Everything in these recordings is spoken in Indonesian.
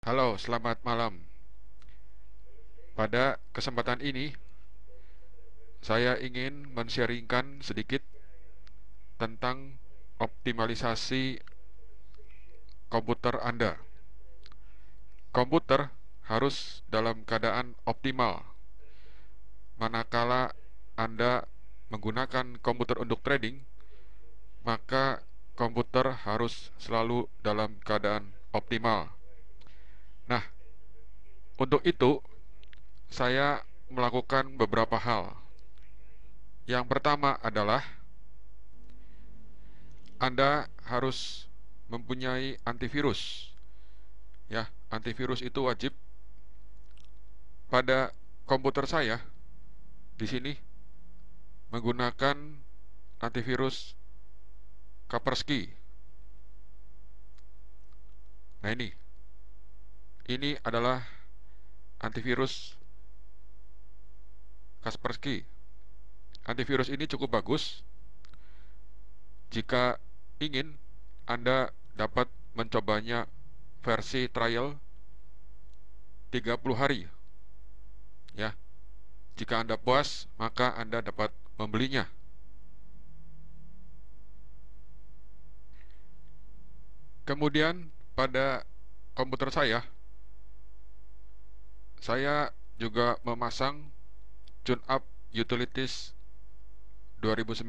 Halo, selamat malam. Pada kesempatan ini, saya ingin men-sharingkan sedikit tentang optimalisasi komputer Anda. Komputer harus dalam keadaan optimal. Manakala Anda menggunakan komputer untuk trading, maka komputer harus selalu dalam keadaan optimal. Nah, untuk itu saya melakukan beberapa hal. Yang pertama adalah Anda harus mempunyai antivirus. Ya, antivirus itu wajib. Pada komputer saya di sini menggunakan antivirus Kaspersky. Nah, ini adalah antivirus Kaspersky. Antivirus ini cukup bagus. Jika ingin, Anda dapat mencobanya versi trial 30 hari. Ya, jika Anda puas, maka Anda dapat membelinya. Kemudian pada komputer saya juga memasang TuneUp Utilities 2009.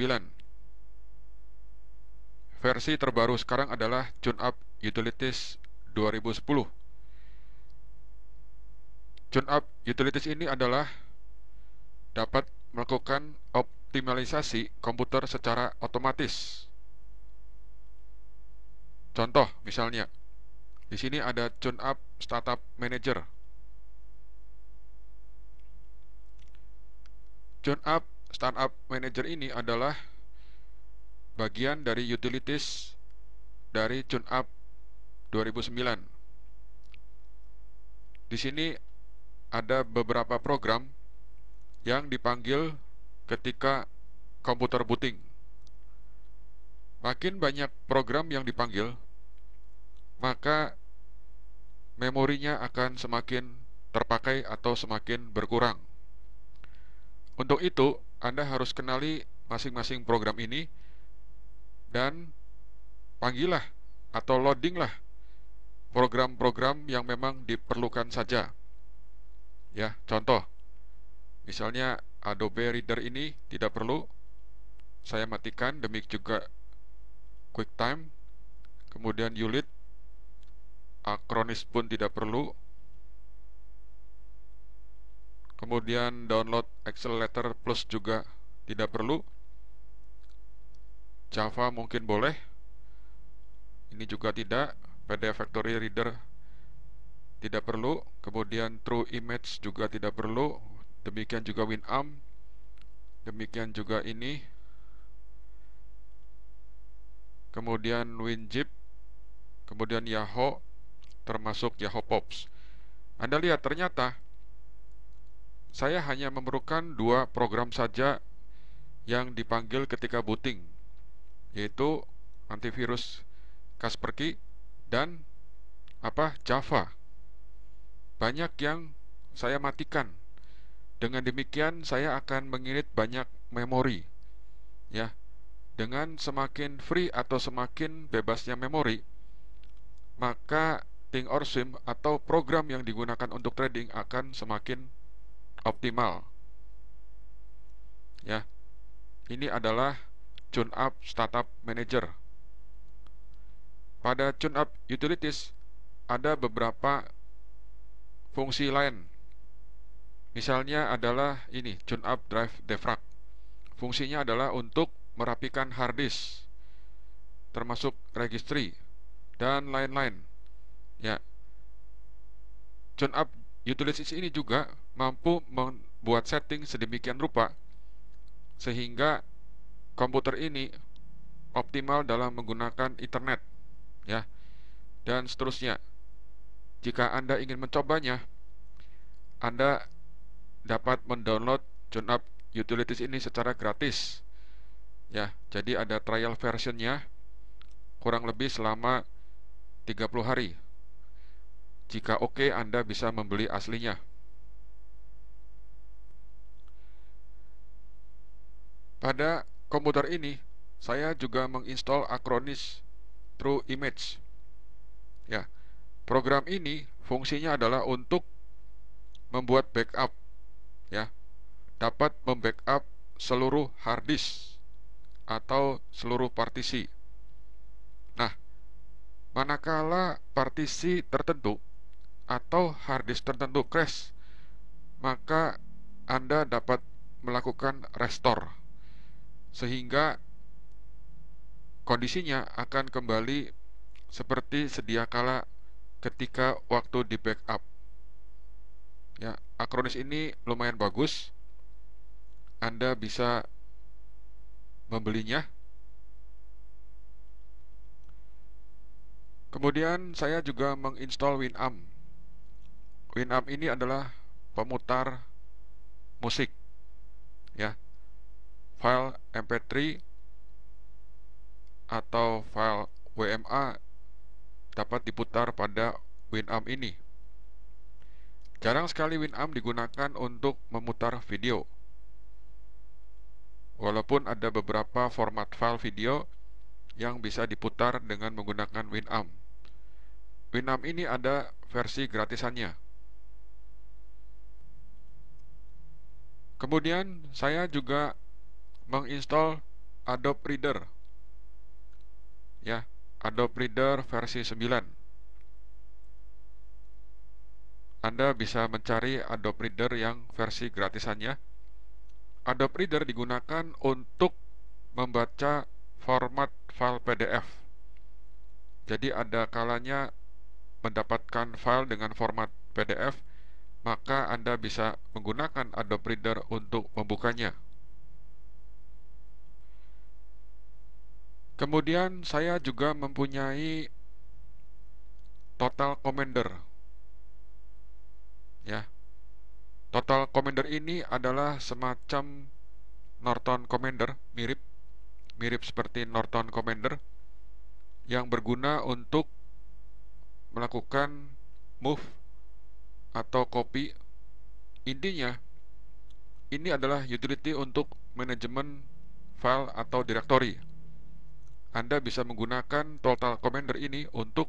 Versi terbaru sekarang adalah TuneUp Utilities 2010. TuneUp Utilities ini adalah dapat melakukan optimalisasi komputer secara otomatis. Contoh misalnya, di sini ada TuneUp Startup Manager. TuneUp Startup Manager ini adalah bagian dari utilities dari TuneUp 2009. Di sini ada beberapa program yang dipanggil ketika komputer booting. Makin banyak program yang dipanggil, maka memorinya akan semakin terpakai atau semakin berkurang. Untuk itu, Anda harus kenali masing-masing program ini dan panggillah atau loadinglah program-program yang memang diperlukan saja. Ya, contoh, misalnya Adobe Reader ini tidak perlu, saya matikan. Demikian juga QuickTime, kemudian ULIT, Acronis pun tidak perlu. Kemudian download Accelerator Plus juga tidak perlu. Java mungkin boleh, ini juga tidak. PDF Factory Reader tidak perlu. Kemudian True Image juga tidak perlu. Demikian juga Winamp. Demikian juga ini. Kemudian WinZip. Kemudian Yahoo, termasuk Yahoo Pops. Anda lihat ternyata saya hanya memerlukan dua program saja yang dipanggil ketika booting, yaitu antivirus Kaspersky dan Java. Banyak yang saya matikan. Dengan demikian saya akan mengirit banyak memori. Ya, dengan semakin free atau semakin bebasnya memori, maka Think or Swim atau program yang digunakan untuk trading akan semakin optimal. Ya, ini adalah TuneUp Startup Manager. Pada TuneUp Utilities ada beberapa fungsi lain. Misalnya adalah ini, TuneUp Drive Defrag. Fungsinya adalah untuk merapikan hard disk, termasuk registry dan lain-lain. Ya, TuneUp Utilities ini juga mampu membuat setting sedemikian rupa sehingga komputer ini optimal dalam menggunakan internet, ya, dan seterusnya. Jika Anda ingin mencobanya, Anda dapat mendownload TuneUp Utilities ini secara gratis. Ya, jadi ada trial versionnya kurang lebih selama 30 hari. Jika oke, Anda bisa membeli aslinya. Pada komputer ini, saya juga menginstal Acronis True Image. Ya, program ini fungsinya adalah untuk membuat backup, ya, dapat membackup seluruh hard disk atau seluruh partisi. Nah, manakala partisi tertentu atau hard disk tertentu crash, maka Anda dapat melakukan restore sehingga kondisinya akan kembali seperti sedia kala ketika waktu di backup. Ya, Acronis ini lumayan bagus. Anda bisa membelinya. Kemudian saya juga menginstal Winamp. Winamp ini adalah pemutar musik, ya. File MP3 atau file WMA dapat diputar pada Winamp ini. Jarang sekali Winamp digunakan untuk memutar video. Walaupun ada beberapa format file video yang bisa diputar dengan menggunakan Winamp. Winamp ini ada versi gratisannya. Kemudian saya juga menginstal Adobe Reader. Ya, Adobe Reader versi 9. Anda bisa mencari Adobe Reader yang versi gratisannya. Adobe Reader digunakan untuk membaca format file PDF. Jadi ada kalanya mendapatkan file dengan format PDF, maka Anda bisa menggunakan Adobe Reader untuk membukanya. Kemudian saya juga mempunyai Total Commander. Ya. Total Commander ini adalah semacam Norton Commander, mirip seperti Norton Commander yang berguna untuk melakukan move atau copy. Intinya, ini adalah utility untuk manajemen file atau directory. Anda bisa menggunakan Total Commander ini untuk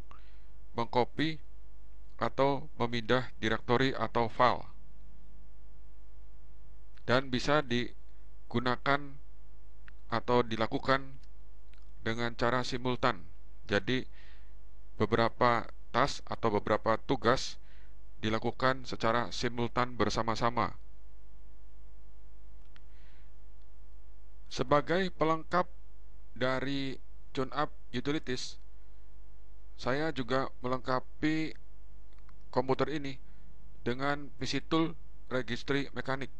mengcopy atau memindah directory atau file. Dan bisa digunakan atau dilakukan dengan cara simultan. Jadi, beberapa task atau beberapa tugas dilakukan secara simultan bersama-sama. Sebagai pelengkap dari TuneUp Utilities, saya juga melengkapi komputer ini dengan PC Tool Registry Mechanic.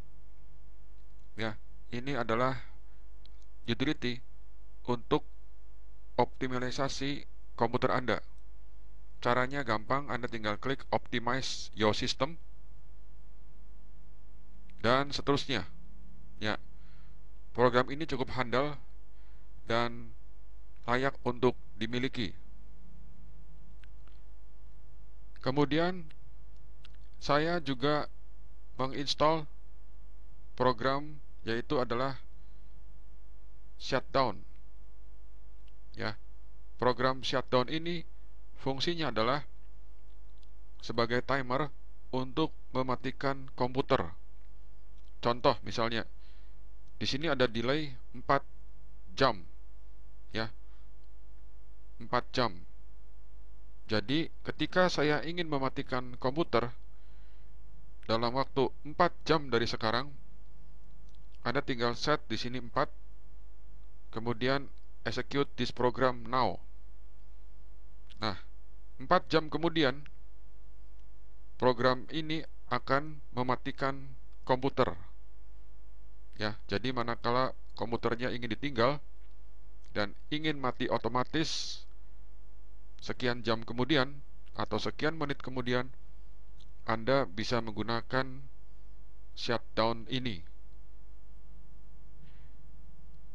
Ya, ini adalah utility untuk optimalisasi komputer Anda. Caranya gampang, Anda tinggal klik Optimize Your System dan seterusnya. Ya, program ini cukup handal dan layak untuk dimiliki. Kemudian saya juga menginstal program yaitu adalah shutdown. Ya, program shutdown ini fungsinya adalah sebagai timer untuk mematikan komputer. Contoh misalnya, di sini ada delay 4 jam. Ya, 4 jam. Jadi, ketika saya ingin mematikan komputer dalam waktu 4 jam dari sekarang, Anda tinggal set di sini 4, kemudian execute this program now. Nah, 4 jam kemudian program ini akan mematikan komputer. Ya, jadi manakala komputernya ingin ditinggal dan ingin mati otomatis sekian jam kemudian atau sekian menit kemudian, Anda bisa menggunakan shutdown ini.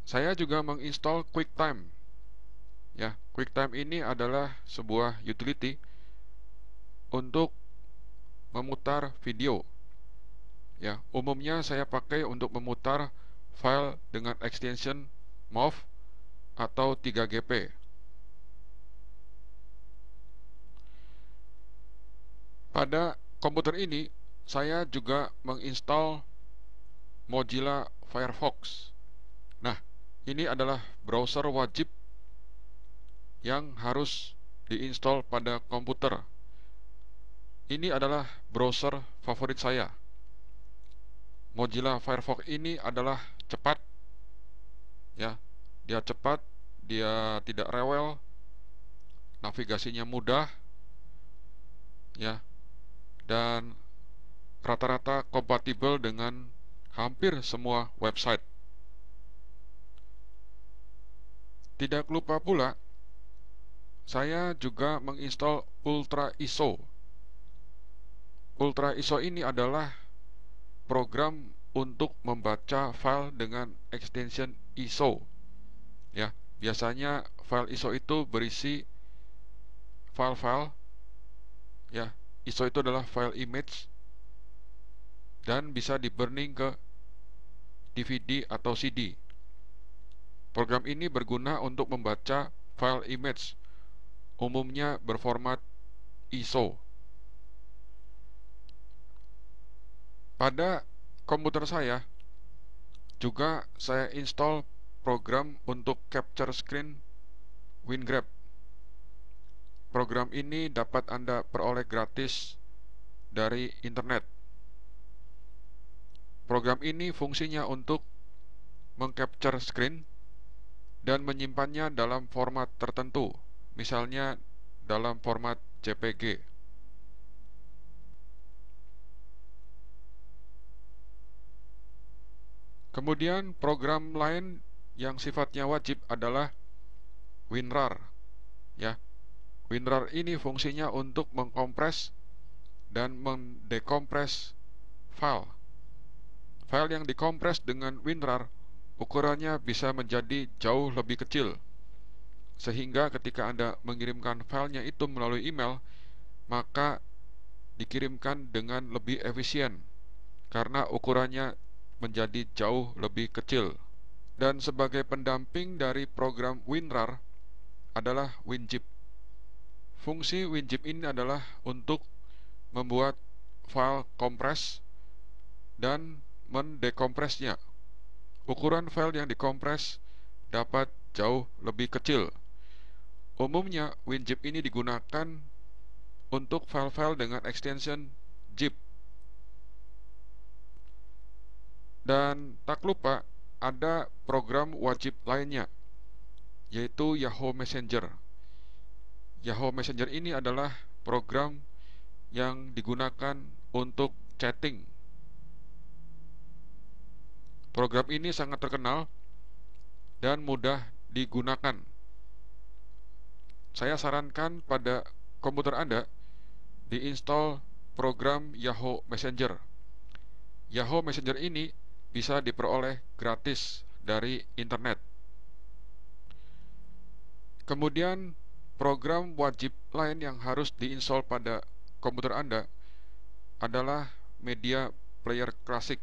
Saya juga menginstal QuickTime. Ya, QuickTime ini adalah sebuah utility untuk memutar video. Ya, umumnya saya pakai untuk memutar file dengan extension MOV atau 3GP. Pada komputer ini, saya juga menginstal Mozilla Firefox. Nah, ini adalah browser wajib yang harus diinstal pada komputer. Ini adalah browser favorit saya. Mozilla Firefox ini adalah cepat, ya. Dia cepat, dia tidak rewel, navigasinya mudah, ya, dan rata-rata kompatibel dengan hampir semua website. Tidak lupa pula, saya juga menginstal Ultra ISO. Ultra ISO ini adalah program untuk membaca file dengan extension ISO. Ya, biasanya file ISO itu berisi file-file. Ya, ISO itu adalah file image dan bisa di-burning ke DVD atau CD. Program ini berguna untuk membaca file image, umumnya berformat ISO. Pada komputer saya juga saya install program untuk capture screen WinGrab. Program ini dapat Anda peroleh gratis dari internet. Program ini fungsinya untuk mengcapture screen dan menyimpannya dalam format tertentu, misalnya dalam format JPG. Kemudian program lain yang sifatnya wajib adalah WinRAR. Ya, WinRAR ini fungsinya untuk mengkompres dan mendekompres file. File yang dikompres dengan WinRAR ukurannya bisa menjadi jauh lebih kecil, sehingga ketika Anda mengirimkan filenya itu melalui email, maka dikirimkan dengan lebih efisien karena ukurannya menjadi jauh lebih kecil. Dan sebagai pendamping dari program WinRAR adalah WinZip. Fungsi WinZip ini adalah untuk membuat file kompres dan mendekompresnya. Ukuran file yang dikompres dapat jauh lebih kecil. Umumnya WinZip ini digunakan untuk file-file dengan extension zip. Dan tak lupa ada program wajib lainnya, yaitu Yahoo Messenger. Yahoo Messenger ini adalah program yang digunakan untuk chatting. Program ini sangat terkenal dan mudah digunakan. Saya sarankan pada komputer Anda diinstal program Yahoo Messenger. Yahoo Messenger ini bisa diperoleh gratis dari internet. Kemudian program wajib lain yang harus diinstal pada komputer Anda adalah Media Player Classic.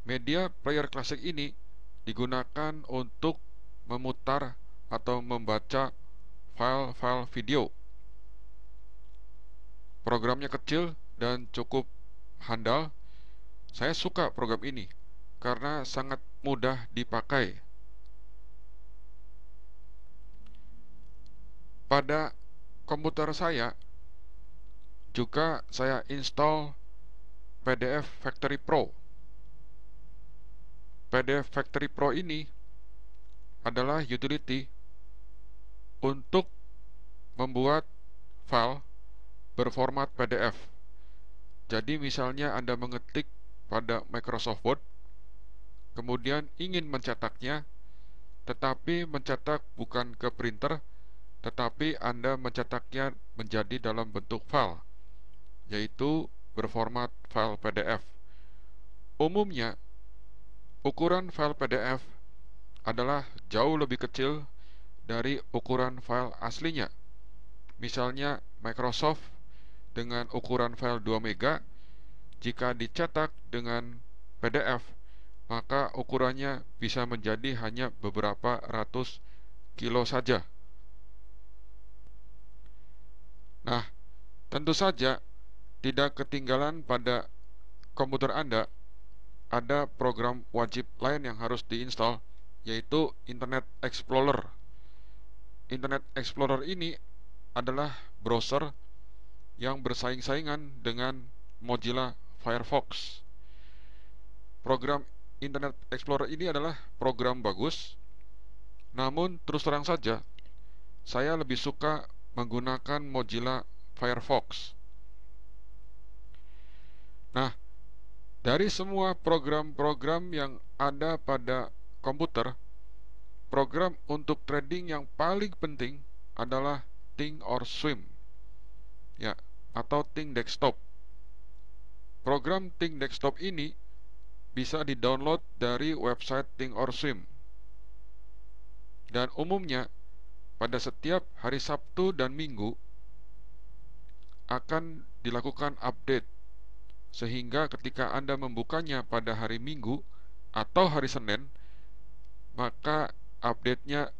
Media Player Classic ini digunakan untuk memutar atau membaca file-file video. Programnya kecil dan cukup handal. Saya suka program ini karena sangat mudah dipakai. Pada komputer saya juga saya install PDF Factory Pro. PDF Factory Pro ini adalah utility untuk membuat file berformat PDF. Jadi misalnya Anda mengetik pada Microsoft Word, kemudian ingin mencetaknya, tetapi mencetak bukan ke printer, tetapi Anda mencetaknya menjadi dalam bentuk file, yaitu berformat file PDF. Umumnya, ukuran file PDF adalah jauh lebih kecil dari ukuran file aslinya. Misalnya Microsoft dengan ukuran file 2 MB. Jika dicetak dengan PDF, maka ukurannya bisa menjadi hanya beberapa ratus kilo saja. Nah, tentu saja tidak ketinggalan pada komputer Anda ada program wajib lain yang harus diinstal, yaitu Internet Explorer. Internet Explorer ini adalah browser yang bersaing-saingan dengan Mozilla Firefox. Program Internet Explorer ini adalah program bagus, namun terus terang saja, saya lebih suka menggunakan Mozilla Firefox. Nah, dari semua program-program yang ada pada komputer, program untuk trading yang paling penting adalah Thinkorswim, ya, atau Think Desktop. Program Think Desktop ini bisa di-download dari website Thinkorswim. Dan umumnya pada setiap hari Sabtu dan Minggu akan dilakukan update, sehingga ketika Anda membukanya pada hari Minggu atau hari Senin, maka update-nya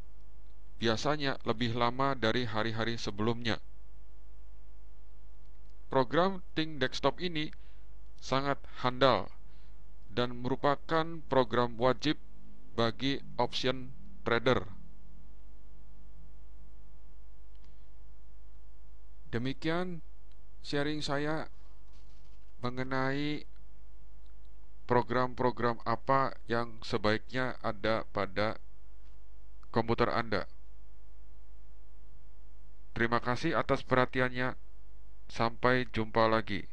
biasanya lebih lama dari hari-hari sebelumnya. Program Think Desktop ini sangat handal dan merupakan program wajib bagi option trader. Demikian sharing saya mengenai program-program apa yang sebaiknya ada pada komputer Anda. Terima kasih atas perhatiannya. Sampai jumpa lagi.